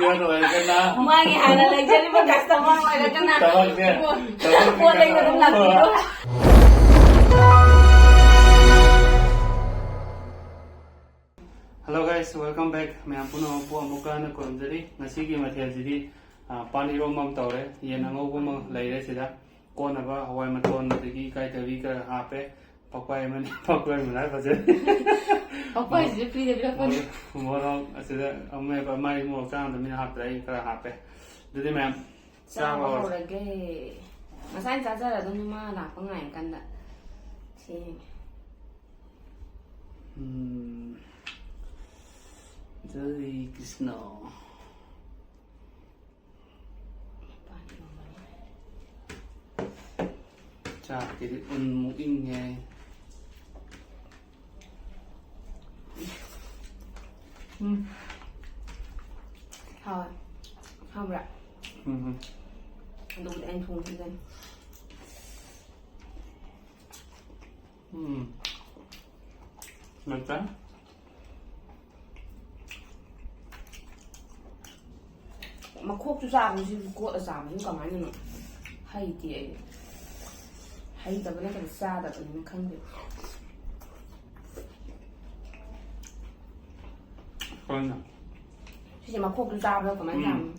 Kailan ka na? Umagihan na lang dyan. Di ba customer mo ka na? Tawag niya. Wala yung ganun lang dito. Hello guys, welcome back. Mayam puno po amuka na kurumdari. Nasigi mathiyajidi paniro mam tawre. Yan ang ugum laire sida. Ko na ba hawai maton digi kai tawi ka hape. Pakwai man pakwai man ba je. Pakwai je free de bila Moro sida amme ba mai mo kan da min haprai ka hape. Dudi ma'am. Sa ba rage. Masan sa sa da ma la pa ngai kan da. Si. Jai Krishna. Cha cái un in nghe. Thôi. Không rồi. Đủ để anh thùng lên. Ngon quá. Mà khúc chú ra thì cô ở giảm những cái máy này hay thì hay tập nó cần xa tập nó không được. Con à? Chứ mà khúc chú ra đâu có máy làm.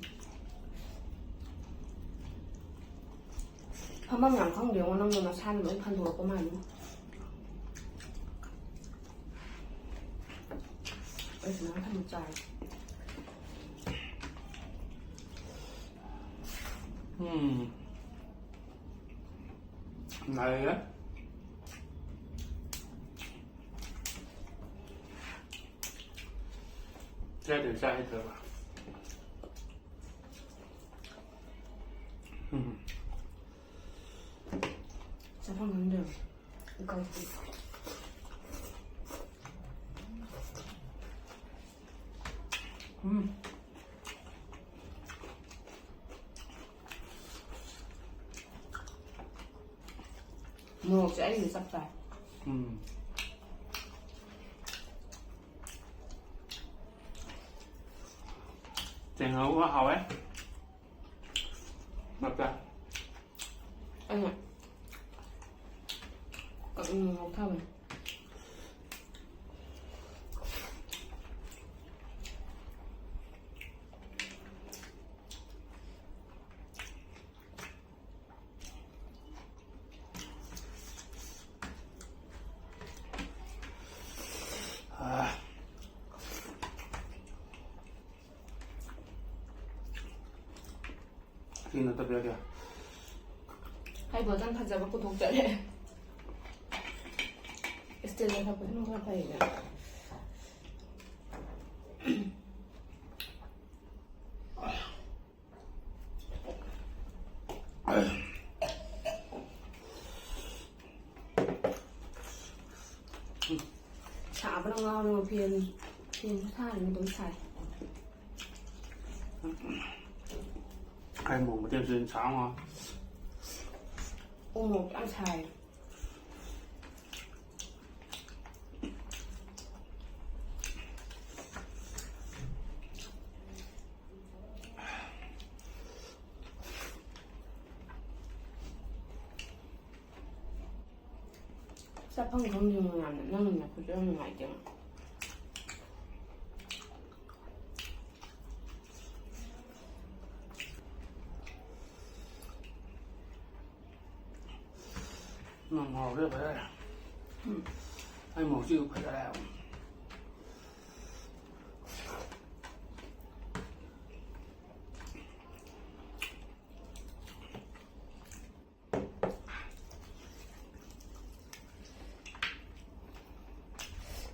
Không bao giờ không điều nó nhưng mà san vẫn phân thuộc của mình. Bây giờ nó thành một trái. Này á. Ra được ra hết rồi. Sao không ăn được? Coi kìa. Một sẽ thì sắp phải. Tiền hậu quá hậu ấy. Mập ra. Anh ạ. Không thơm này. Khi nó tập được kìa. Hay bữa răng thật ra có thuộc trợ đấy. Estelle thật cũng không phải nữa. Chả vẫn ngon nhưng mà phiền tha thì mình tối xài. Hai mùng một tiêu xuyên sáng ngon. Ô một ăn xài. Sao không dùng làm nó mình là phải cho ngoài chứ. Nó ngọt rất phải đây. Hai mùng chưa phải đây.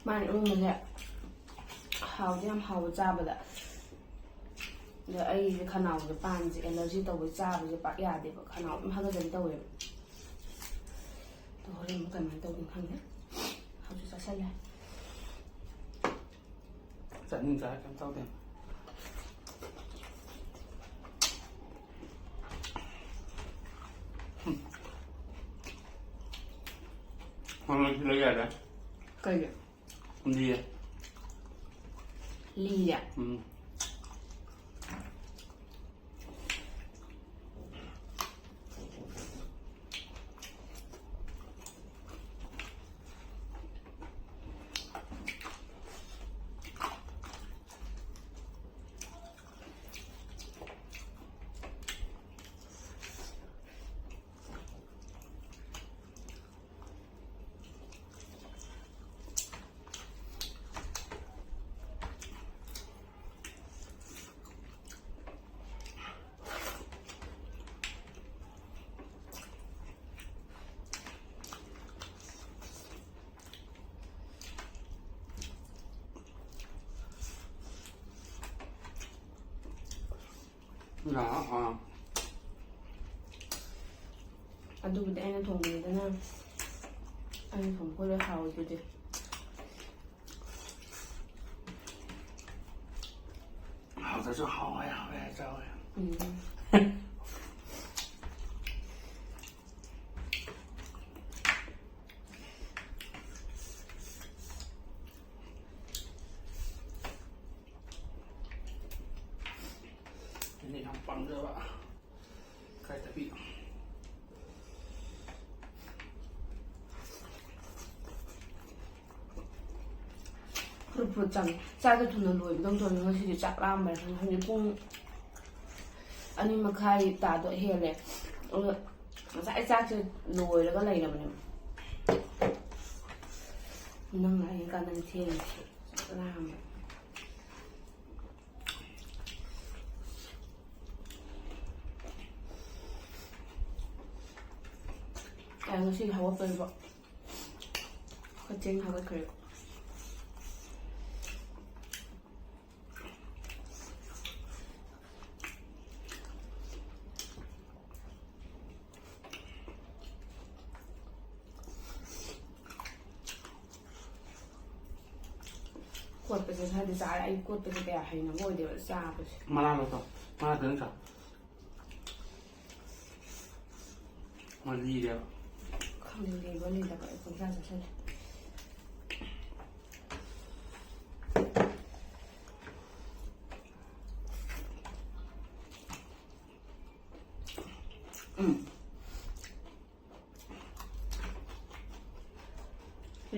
Mà mình lại hào chứ em hào ra bây giờ giờ ai khả nào cái bàn gì energy tàu với ra với bạc ya để khả nào cũng hơi gần tàu ấy tôi lên một cái máy tàu cũng khăn đấy hào cho xa lại dẫn những trái trong tàu tiền. Không lấy ra đấy. Cây ạ. Ly à? Ly ạ. ꯑꯗꯨꯕꯨꯗꯤ ꯑꯩꯅ ꯊꯣꯡꯕꯅꯤꯗꯅ ꯑꯩꯅ ꯊꯣꯡꯕ ꯍꯥꯎꯏꯗꯨꯗꯤ ꯍꯥꯎꯗꯁꯨ ꯍꯥꯎꯋꯦ ꯆꯥꯎꯋꯦ ini yang pamjaba kayak tapi ꯐꯨꯠ ꯆꯪꯉꯦ ꯆꯥꯛꯁꯦ ꯊꯨꯅ ꯂꯣꯏꯕꯗꯧ ꯇꯧꯔꯦ ꯉꯁꯤꯗꯤ ꯆꯥꯛ ꯂꯥꯝꯕꯔ ꯍꯧꯖꯤꯛ ꯄꯨꯡ 2:30 ꯇꯥꯗꯣ ꯍꯦꯜꯂꯦ ꯑꯗꯨꯒ ꯉꯁꯥꯏ ꯆꯥꯛꯁꯦ ꯂꯣꯏꯔꯒ ꯂꯩꯔꯕꯅꯦꯕ ꯅꯪ ꯂꯥꯛꯏ ꯀꯥꯟꯗ ꯊꯦꯡꯉꯦ ꯆꯥꯛ ꯂꯥꯝꯕ ꯉꯁꯤꯗꯤ ꯍꯧꯒꯠꯄꯗꯕ ꯈꯔ ꯊꯦꯡꯅ ꯍꯧꯒꯠꯈ꯭ꯔꯦ ꯀꯣꯠꯄꯁꯦ ꯈꯔꯗꯤ ꯆꯥꯔꯦ ꯑꯩ ꯀꯣꯠꯄꯁꯦ ꯀꯌꯥ ꯍꯩꯅꯕ ꯑꯣꯏꯗꯦꯕ ꯆꯥꯕꯁꯦ mana lo to mana dan sa mali dia ꯈꯪꯗꯦ ꯂꯩꯕ ꯂꯩꯇꯕ ꯑꯩ ꯄꯪꯆꯥ ꯆꯥꯁꯜꯂꯦ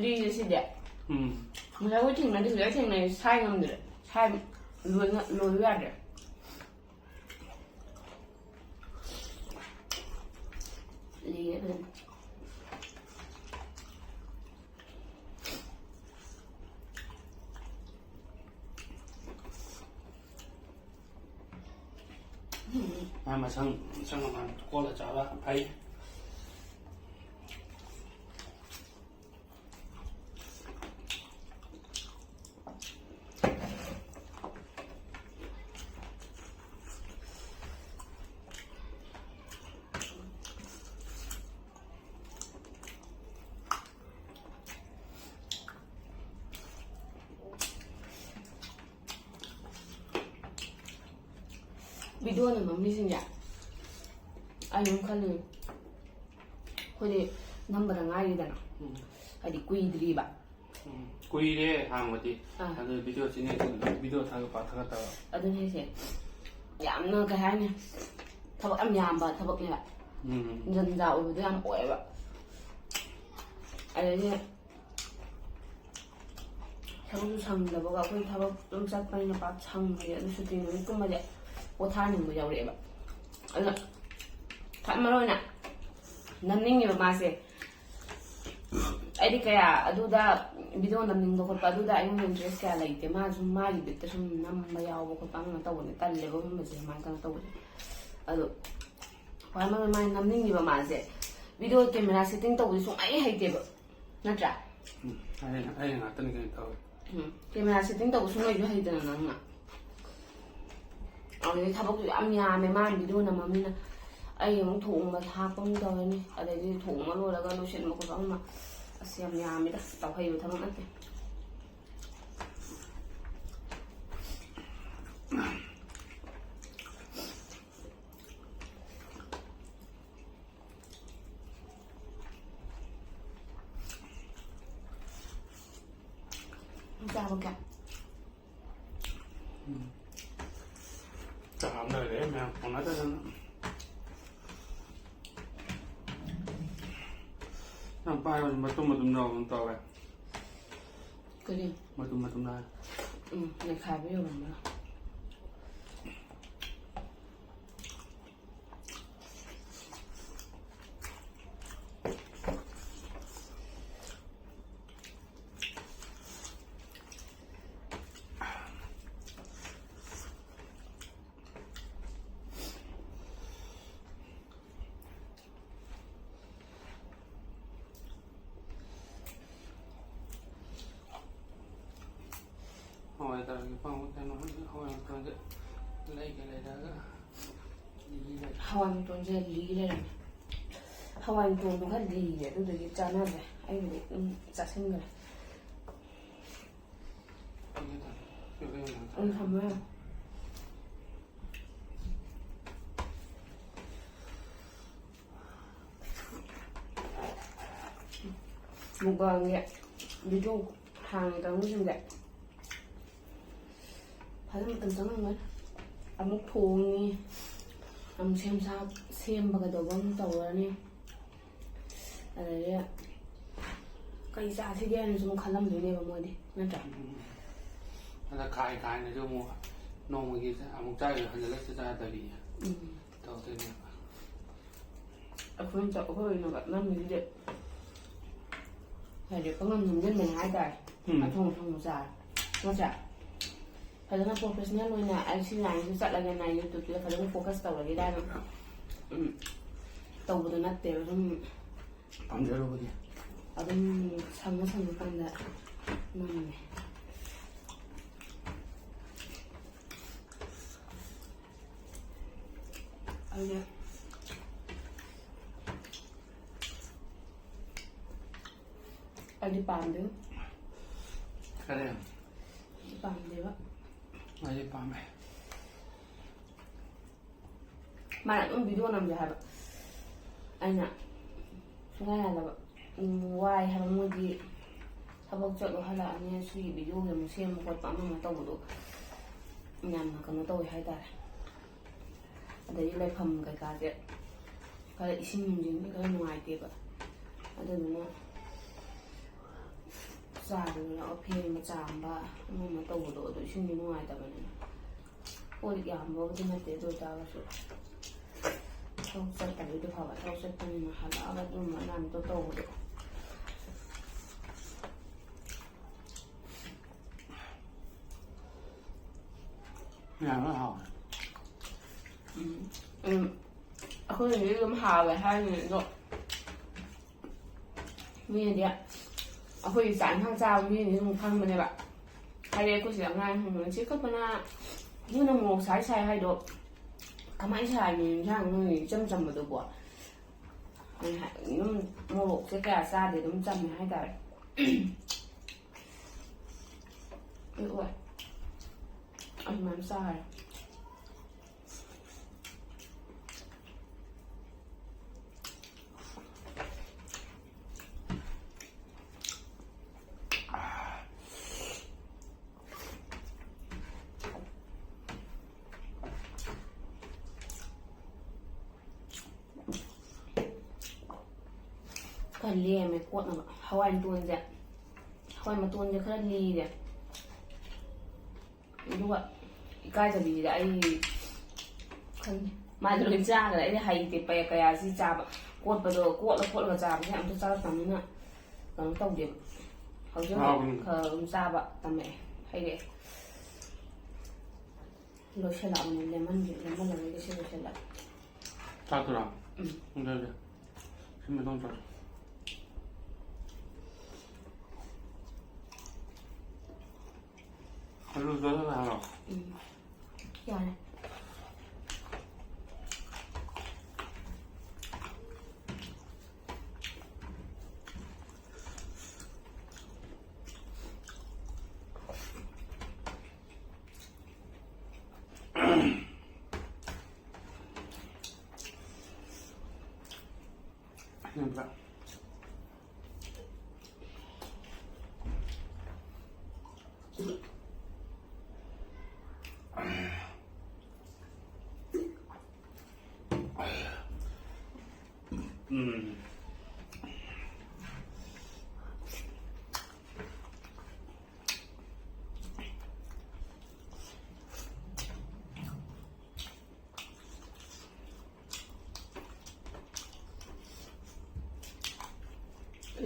ꯂꯤꯁꯦ ꯁꯤꯗꯤ ꯉꯁꯥꯏ ꯑꯩꯈꯣꯏ ꯊꯦꯡꯅꯗꯤ ꯍꯧꯖꯤꯛ ꯊꯦꯡꯅꯩ ꯁꯥꯏ ꯉꯝꯗ꯭ꯔꯦ ꯁꯥꯏ ꯂꯣꯏꯕ ꯌꯥꯗ꯭ꯔꯦ ꯂꯤꯔꯦ ꯐꯖꯅ masang naman kola tsara ay video ꯅꯝꯃꯝꯃꯤꯁꯤꯡꯁꯦ ꯑꯩ ꯑꯗꯨꯝ ꯈꯜꯂꯤ ꯑꯩꯈꯣꯏꯗꯤ ꯅꯝꯕꯗ ꯉꯥꯏꯔꯤꯗꯅ ꯍꯥꯏꯗꯤ ꯀꯨꯏꯗ꯭ꯔꯤꯕ kuire hangmati adu video chine video thang pathaka ta ꯑꯗꯨꯅꯦ ꯍꯥꯏꯁꯦ ꯌꯥꯝꯅ ꯀꯩ ꯍꯥꯏꯅꯤ ꯊꯕꯛ ꯌꯥꯝ ꯌꯥꯝꯕ ꯊꯕꯛꯅꯦꯕ ꯖꯟꯖꯥ ꯑꯣꯏꯕꯗꯣ ꯌꯥꯝ ꯑꯣꯏꯌꯦꯕ ꯑꯗꯩꯗꯤ ꯊꯕꯛꯁꯨ ꯁꯪꯗꯕꯒ ꯑꯩꯈꯣꯏ ꯊꯕꯛ ꯑꯗꯨꯝ ꯆꯠꯄꯅꯤꯅ ꯄꯥꯛ ꯁꯪꯗꯦ ꯑꯗꯨ ꯁꯨꯇꯤ ꯅꯨꯃꯤꯠꯀꯨꯝꯕꯁꯦ ꯄꯣꯊꯥꯅꯤꯡꯕ ꯌꯥꯎꯔꯛꯑꯦꯕ ꯑꯗꯨꯅ ꯃꯔꯨ ꯑꯣꯏꯅ ꯅꯝꯅꯤꯡꯉꯦꯕ ꯃꯥꯁꯦ ꯑꯩꯗꯤ ꯀꯌꯥ ꯑꯗꯨꯗ ꯚꯤꯗꯤꯑꯣ ꯅꯝꯅꯤꯡꯕ ꯈꯣꯠꯄ ꯑꯗꯨꯗ ꯑꯩꯉꯣꯟꯗ ꯏꯟꯇꯔꯦꯁ ꯀꯌꯥ ꯂꯩꯇꯦ ꯃꯥꯁꯨ ꯃꯥꯒꯤ ꯕꯤꯠꯇ ꯁꯨꯝ ꯅꯝꯕ ꯌꯥꯎꯕ ꯈꯣꯠꯄ ꯑꯃ ꯇꯧꯕꯅꯦ ꯇꯜꯂꯦꯕ ꯒꯨꯝꯕꯁꯦ ꯁꯨꯃꯥꯏꯅ ꯀꯩꯅꯣ ꯇꯧꯕꯁꯦ ꯑꯗꯣ ꯈ꯭ꯋꯥꯏ ꯃꯔꯨ ꯃꯥꯏ ꯅꯝꯅꯤꯡꯉꯤꯕ ꯃꯥꯁꯦ ꯚꯤꯗꯤꯑꯣ ꯀꯦꯃꯦꯔꯥ ꯁꯦꯠꯇꯤꯡ ꯇꯧꯕꯁꯦ ꯁꯨꯡꯍꯩ ꯍꯩꯇꯦꯕ ꯅꯠꯇ꯭ꯔꯥ ay ngatan kay taw camera setting ꯇꯧꯕ ꯁꯨꯡꯍꯩꯁꯨ ꯍꯩꯇꯅ ꯅꯪꯅ ꯑꯗꯨꯗꯩ ꯊꯕꯛꯁꯨ ꯌꯥꯝ ꯌꯥꯝꯃꯦ ꯃꯥꯅ ꯚꯤꯗꯤꯑꯣ ꯅꯝꯃꯝꯅꯤꯅ ꯑꯩ ꯑꯃꯨꯛ ꯊꯣꯡꯕ ꯊꯥꯛꯄ ꯑꯃꯨꯛ ꯇꯧꯔꯅꯤ ꯑꯗꯩꯗꯤ ꯊꯣꯡꯕ ꯂꯣꯏꯔꯒ ꯂꯣꯏꯁꯤꯟꯕ ꯈꯣꯠꯄ ꯑꯃ ꯑꯁ ꯌꯥꯝ ꯌꯥꯝꯃꯤꯗ ꯇꯧꯍꯩꯕ ꯊꯕꯛ ꯅꯠꯇꯦ chào bạn cả chạm đời để mà còn nói tới làm bài mà tum đầu con tàu này cái gì mà tum này này khai với mình nữa hỏi ta cái phòng cái nó hỏi ta lấy cái này ra ꯍꯋꯥꯏ ꯃꯇꯣꯟꯁꯦ ꯂꯤ ꯂꯩꯔꯝꯃꯦ ꯍꯋꯥꯏ ꯃꯇꯣꯟꯗꯣ ꯈꯔ ꯂꯤꯔꯦ ꯑꯗꯨꯗꯨꯒꯤ ꯆꯥꯟꯅꯗ꯭ꯔꯦ ꯑꯩꯕꯨꯗꯤ ꯑꯗꯨꯝ ꯆꯥꯁꯤꯟꯈ꯭ꯔꯦ ꯊꯝꯃꯣ ꯌꯥꯔꯦ ꯃꯨꯛꯕꯥꯡꯒꯤ ꯚꯤꯗꯤꯑꯣ ꯍꯥꯡꯉꯤ ꯀꯥꯡꯕꯨꯁꯤꯡꯁꯦ ꯐꯖꯅ ꯃꯇꯝ ꯆꯪꯉꯝꯒꯅꯤ ꯑꯃꯨꯛ ꯊꯣꯡꯉꯤ ꯑꯃꯨꯛ ꯁꯦꯝꯕ ꯀꯩꯗꯧꯕ ꯑꯃꯨꯛ ꯇꯧꯔꯅꯤ ꯑꯗꯒꯤ ꯀꯩ ꯆꯥꯁꯤꯒꯦ ꯍꯥꯏꯅꯁꯨ ꯑꯃꯨꯛ ꯈꯜꯂꯝꯗꯣꯏꯅꯦꯕ ꯃꯣꯏꯗꯤ ꯅꯠꯇ꯭ꯔꯥ ꯑꯗ ꯈꯥꯏꯅꯁꯨ ꯑꯃꯨꯛ ꯅꯣꯡꯃꯒꯤ ꯑꯃꯨꯛ ꯆꯥꯏꯔ ꯍꯟꯖꯤꯜꯂꯛꯁꯨ ꯆꯥꯗꯕꯤ ꯇꯧꯗꯣꯏꯅꯦꯕ ꯑꯩꯈꯣꯏꯅꯒ ꯉꯝꯃꯤꯁꯤꯗꯤ ꯍꯥꯏꯗꯤ ꯄꯪꯉꯝ ꯅꯝꯁꯤꯟꯕꯅꯦ ꯍꯥꯏꯇꯥꯔꯦ ꯑꯊꯣꯡ ꯑꯊꯣꯡꯕ ꯆꯥꯔꯦ ꯅꯠꯇ꯭ꯔꯥ ꯐꯖꯅ ꯄ꯭ꯔꯣꯐꯦꯁꯅꯦꯜ ꯑꯣꯏꯅ ꯑꯩ ꯁꯤ ꯂꯥꯏꯟꯁꯤ ꯆꯠꯂꯒꯦꯅ ꯌꯨꯇ꯭ꯌꯨꯕꯇ ꯐꯖꯅ ꯐꯣꯀꯁ ꯇꯧꯔꯒꯦ ꯀꯥꯏꯅ ꯇꯧꯕꯗꯣ ꯅꯠꯇꯦꯕ ꯑꯗꯨꯝ ꯄꯥꯝꯖꯔꯨꯕꯗꯤ ꯑꯗꯨꯝ ꯁꯪꯉ ꯀꯥꯟꯗ ꯅꯝꯃꯦ ꯑꯗꯨꯅ ꯑꯩꯗꯤ ꯄꯥꯝꯗꯦ ꯀꯔꯤ ꯄꯥꯝꯗꯦꯕ ꯑꯩꯗꯤ ꯄꯥꯝꯃꯦ ꯃꯥꯅ ꯑꯗꯨꯝ ꯚꯤꯗꯤꯑꯣ ꯅꯝꯒꯦ ꯍꯥꯏꯕ ꯑꯩꯅ ꯁꯨꯡꯌꯥ ꯌꯥꯗꯕ ꯋꯥꯏ ꯍꯥꯏꯕ ꯃꯣꯏꯗꯤ ꯊꯕꯛ ꯆꯠꯂꯣ ꯍꯜꯂꯛꯑꯅꯤ ꯁꯤꯒꯤ ꯚꯤꯗꯤꯑꯣꯒꯤ ꯑꯃꯨꯛ ꯁꯦꯝꯕ ꯈꯣꯠꯄ ꯑꯃ ꯇꯧꯕꯗꯣ ꯌꯥꯝꯅ ꯀꯩꯅꯣ ꯇꯧꯋꯦ ꯍꯥꯏꯇꯥꯔꯦ ꯑꯗꯒꯤ ꯂꯩꯐꯝ ꯀꯩꯀꯥꯁꯦ ꯈꯔ ꯏꯁꯤꯡ ꯅꯨꯡꯁꯤꯡꯁꯦ ꯈꯔ ꯅꯨꯡꯉꯥꯏꯇꯦꯕ ꯑꯗꯨꯗꯨꯅ ꯆꯥꯗꯅ ꯐꯦꯡꯕ ꯆꯥꯝꯕ ꯑꯃ ꯇꯧꯕꯗꯣ ꯑꯗꯣ ꯏꯁꯤꯡꯗꯤ ꯅꯨꯡꯉꯥꯏꯇꯕꯅꯤꯅ ꯄꯣꯠ ꯌꯥꯝꯕꯕꯨꯗꯤ ꯅꯠꯇꯦ ꯑꯗꯨ ꯑꯣꯏꯇꯥꯔꯒꯁꯨ ꯊꯕꯛ ꯆꯠꯇꯕꯗꯤ ꯐꯕ ꯊꯕꯛ ꯆꯠꯄꯅꯤꯅ ꯍꯜꯂꯛꯑꯒ ꯑꯗꯨꯝꯕ ꯑꯅꯥꯝꯇ ꯇꯧꯕꯗꯣ ꯌꯥꯝꯅ ꯍꯥꯎꯋꯦ ꯑꯩꯈꯣꯏꯅꯗꯤ ꯑꯗꯨꯝ ꯍꯥꯎꯋꯦ ꯍꯥꯏꯔꯤꯅꯦ ꯑꯗꯣ ꯃꯤꯅꯗꯤ ꯑꯩꯈꯣꯏꯒꯤ ꯆꯥꯛ ꯏꯟꯁꯥꯡ ꯆꯥꯕ ꯃꯤꯅꯗꯤ ꯑꯗꯨꯝ ꯈꯪꯕꯅꯦꯕ ꯍꯥꯏꯗꯤ ꯑꯩꯈꯣꯏꯁꯤꯗ ꯑꯉꯥꯡ ꯁꯤ ꯈꯛꯇꯅ ꯅꯣꯏꯅ ꯃꯣꯔꯣꯛ ꯁꯥꯏ ꯍꯥꯏꯗꯣ ꯀꯃꯥꯏꯅ ꯁꯥꯏꯅꯣ ꯏꯟꯁꯥꯡ ꯅꯣꯏ ꯏꯆꯝ ꯆꯝꯕꯗꯨꯕꯣ ꯑꯗꯨꯝ ꯃꯣꯔꯣꯛꯁꯦ ꯀꯌꯥ ꯆꯥꯗꯦ ꯑꯗꯨꯝ ꯆꯝꯃꯦ ꯍꯥꯏꯇꯥꯔꯦ ꯍꯣꯏ ꯑꯗꯨꯃꯥꯏꯅ ꯆꯥꯔꯦ ꯈꯔ ꯂꯦꯝꯃꯦ ꯀꯣꯠꯅꯕ ꯍꯋꯥꯏ ꯃꯇꯣꯟꯁꯦ ꯈꯔ ꯂꯤꯔꯦ ꯑꯗꯨꯒ ꯏꯀꯥꯏꯗꯕꯤꯁꯤꯗ ꯑꯩ ꯈꯪꯗꯦ ꯃꯥꯗꯤ ꯂꯣꯏ ꯆꯥꯈ꯭ꯔꯦ ꯑꯩꯅ ꯍꯩꯇꯦ ꯀꯌꯥꯁꯤ ꯆꯥꯕ ꯀꯣꯠꯂꯒ ꯆꯥꯕꯁꯦ ꯑꯝꯇ ꯆꯥꯔꯛꯇꯕꯅꯤꯅ ꯀꯩꯅꯣ ꯇꯧꯗꯦꯕ ꯍꯧꯖꯤꯛ ꯈꯔ ꯑꯗꯨꯝ ꯆꯥꯕ ꯇꯝꯃꯛꯑꯦ ꯍꯩꯔꯛꯑꯦ ꯂꯣꯏꯁꯤꯜꯂꯛꯑꯕꯅꯤ ꯂꯦꯃꯜꯂꯔꯣꯏꯒꯦ ꯁꯤ ꯂꯣꯏꯁꯤꯜꯂꯛꯑꯦ ꯆꯥꯛꯇꯨꯔꯥ ꯑꯗꯨꯗꯤ ꯁꯤ ꯃꯇꯣꯡ ꯆꯥꯛ ꯑꯂꯨ ꯆꯥꯁꯤꯜꯂꯦ ꯍꯥꯏꯔꯣ ꯌꯥꯔꯦ 그러니까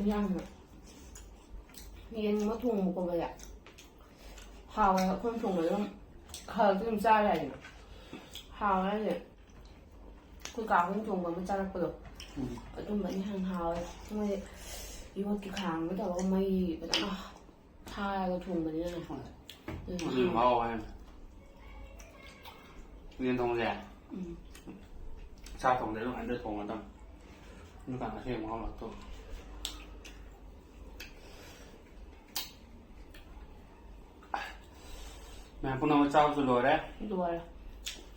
ꯌꯥꯝꯅ ꯌꯦꯟꯒꯨꯝꯕ ꯊꯣꯡꯕ ꯈꯣꯠꯄꯁꯦ ꯍꯥꯎꯋꯦ ꯑꯩꯈꯣꯏꯅ ꯊꯣꯡꯕꯗ ꯑꯗꯨꯝ ꯈꯔꯗꯤ ꯑꯗꯨꯝ ꯆꯥ ꯌꯥꯏꯗꯅ ꯍꯥꯎꯋꯦ ꯍꯥꯏꯁꯦ ꯑꯩꯈꯣꯏ ꯀꯥ ꯍꯣꯏꯅ ꯊꯣꯡꯕ ꯑꯃ ꯆꯥꯔꯛꯄꯗꯣ ꯑꯗꯨꯝꯕꯅꯤ ꯌꯥꯝ ꯍꯥꯎꯋꯦ ꯃꯣꯏ ꯌꯣꯠꯀꯤ ꯈꯥꯡꯗ ꯇꯧꯔꯒ ꯃꯩ ꯐꯖꯅ ꯊꯥꯔꯒ ꯊꯣꯡꯕꯅꯤꯅꯅꯦ ꯍꯥꯎꯋꯦ ꯌꯦꯟ ꯊꯣꯡꯕꯁꯦ ชาถงได้ต้องอันเดอร์ถงกันต้องนี่การเชื่อมเขาหรอตัวแม่พวกน้องเจ้าสุดเลย Dua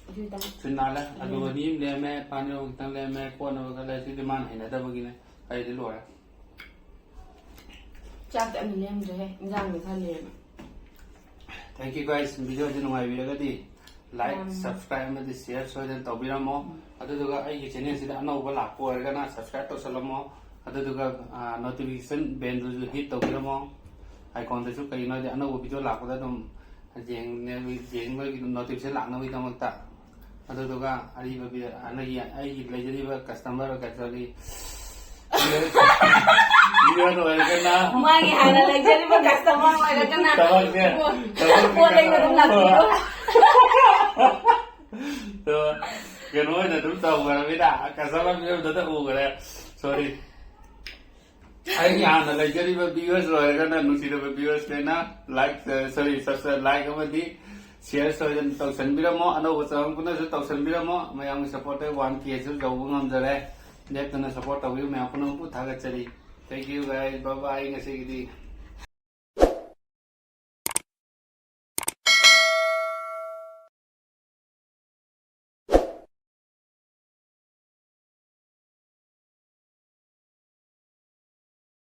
Itu tang Finale, aduh ni le me panyo tang le me ko no ka le si man hina da begini ai di lo. Cak tak ni lem je Jangan ni kan lem Thank you guys, video din ngai video ka di like subscribe ma di share so den to bira mo adu duga ai ki channel si da no ba la ko ga na subscribe to sala mo adu duga notification bell ru hit to bira mo icon de su kai no de no video la ko da dum jeng ne jeng ma notification la no wi ta ta ꯑꯗꯨꯗꯨꯒ ꯑꯔꯤꯕ ꯑꯩꯒꯤ ꯂꯩꯖꯔꯤꯕ customer ꯀꯩꯁꯣꯔꯤ ꯃꯤꯑꯣꯏ ꯑꯣꯏꯔꯒꯅ ꯃꯥꯒꯤ ꯍꯥꯟꯅ ꯂꯩꯖꯔꯤꯕ customer ꯑꯣꯏꯔꯒꯅ ꯄꯣꯠ ꯂꯩꯕ ꯑꯗꯨꯝ ꯂꯥꯛꯄꯤꯌꯣ ꯀꯩꯅꯣ ꯑꯣꯏꯅ ꯑꯗꯨꯝ ꯇꯧꯈ꯭ꯔꯕꯅꯤꯅ ꯀꯁꯇꯃꯔ ꯃꯤꯑꯣꯏꯕꯗ ꯎꯈ꯭ꯔꯦ ꯁꯣꯔꯤ ꯑꯩꯒꯤ ꯍꯥꯟꯅ ꯂꯩꯖꯔꯤꯕ ꯚꯤꯌꯨꯋꯔꯁ ꯑꯣꯏꯔꯒꯅ ꯅꯨꯡꯁꯤꯔꯕ ꯚꯤꯌꯨꯋꯔꯁꯅ ꯂꯥꯏꯛ ꯁꯣꯔꯤ ꯁꯕꯁꯀ꯭ꯔꯥꯏꯕ ꯂꯥꯏꯛ ꯑꯃꯗꯤ share soidan tawsanbiramo anau changpuna su tawsanbiramo mayam support 1k su jawbu ngamjare leptana support tawiu mayam punu pu thaga chari thank you guys bye bye ngasi gidi